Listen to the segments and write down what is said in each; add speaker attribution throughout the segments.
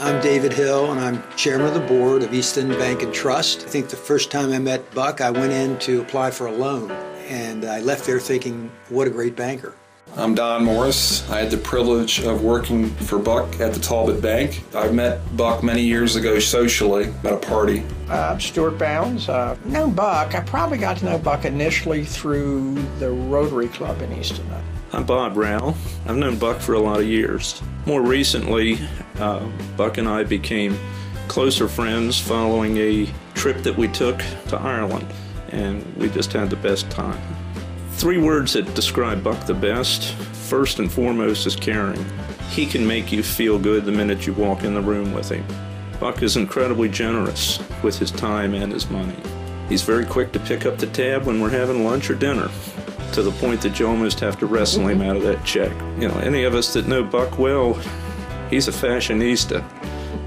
Speaker 1: I'm David Hill, and I'm chairman of the board of East End Bank and Trust. I think the first time I met Buck, I went in to apply for a loan, and I left there thinking, what a great banker.
Speaker 2: I'm Don Morris. I had the privilege of working for Buck at the Talbot Bank. I met Buck many years ago socially at a party.
Speaker 3: I'm Stuart Bounds. Known Buck. I probably got to know Buck initially through the Rotary Club in Easton.
Speaker 4: I'm Bob Rowell. I've known Buck for a lot of years. More recently, Buck and I became closer friends following a trip that we took to Ireland, and we just had the best time. 3 words that describe Buck the best. First and foremost is caring. He can make you feel good the minute you walk in the room with him. Buck is incredibly generous with his time and his money. He's very quick to pick up the tab when we're having lunch or dinner, to the point that you almost have to wrestle him out of that check. You know, any of us that know Buck well, he's a fashionista.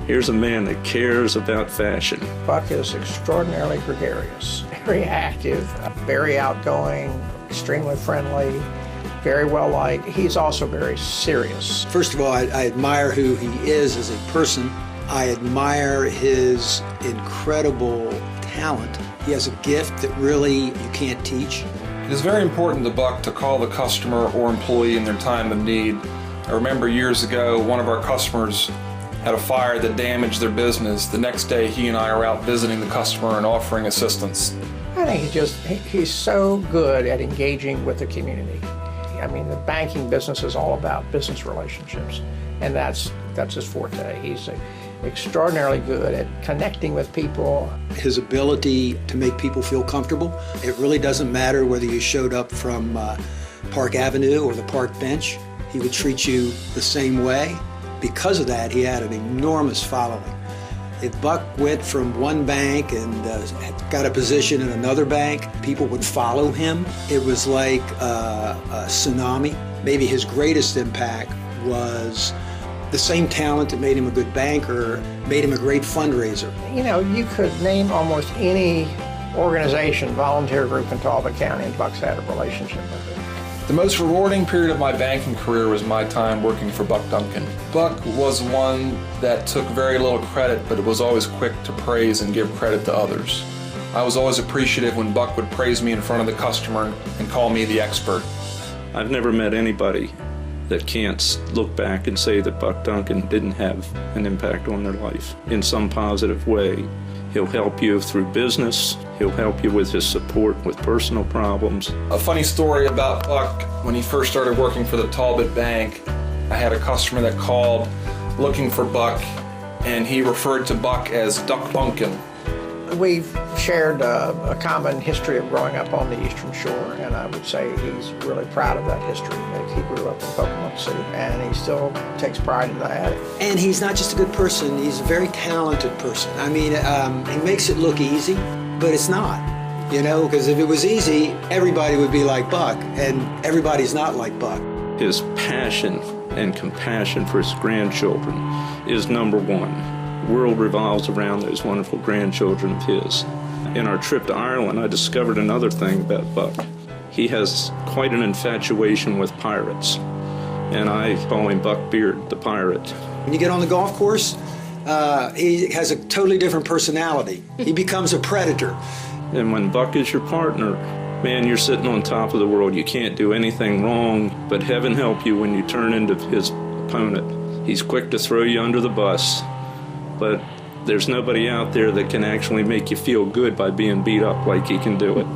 Speaker 4: Here's a man that cares about fashion.
Speaker 3: Buck is extraordinarily gregarious, very active, very outgoing, extremely friendly, very well liked. He's also very serious.
Speaker 1: First of all, I admire who he is as a person. I admire his incredible talent. He has a gift that really you can't teach.
Speaker 2: It is very important to Buck to call the customer or employee in their time of need. I remember years ago, one of our customers had a fire that damaged their business. The next day, he and I are out visiting the customer and offering assistance.
Speaker 3: I think he's so good at engaging with the community. I mean, the banking business is all about business relationships, and that's his forte. He's extraordinarily good at connecting with people.
Speaker 1: His ability to make people feel comfortable. It really doesn't matter whether you showed up from Park Avenue or the park bench. He would treat you the same way. Because of that, he had an enormous following. If Buck went from one bank and got a position in another bank, people would follow him. It was like a tsunami. Maybe his greatest impact was the same talent that made him a good banker, made him a great fundraiser.
Speaker 3: You know, you could name almost any organization, volunteer group in Talbot County, and Buck's had a relationship with it.
Speaker 2: The most rewarding period of my banking career was my time working for Buck Duncan. Buck was one that took very little credit, but was always quick to praise and give credit to others. I was always appreciative when Buck would praise me in front of the customer and call me the expert.
Speaker 4: I've never met anybody that can't look back and say that Buck Duncan didn't have an impact on their life in some positive way. He'll help you through business. He'll help you with his support with personal problems.
Speaker 2: A funny story about Buck, when he first started working for the Talbot Bank, I had a customer that called looking for Buck, and he referred to Buck as Duck Duncan.
Speaker 3: We've shared a common history of growing up on the Eastern Shore, and I would say he's really proud of that history. He grew up in Pocomoke City, and he still takes pride in that.
Speaker 1: And he's not just a good person, he's a very talented person. I mean, he makes it look easy, but it's not. You know, because if it was easy, everybody would be like Buck, and everybody's not like Buck.
Speaker 4: His passion and compassion for his grandchildren is number one. The world revolves around those wonderful grandchildren of his. In our trip to Ireland, I discovered another thing about Buck. He has quite an infatuation with pirates, and I call him Buck Beard, the pirate.
Speaker 1: When you get on the golf course, he has a totally different personality. He becomes a predator.
Speaker 4: And when Buck is your partner, man, you're sitting on top of the world. You can't do anything wrong, but heaven help you when you turn into his opponent. He's quick to throw you under the bus, but there's nobody out there that can actually make you feel good by being beat up like he can do it.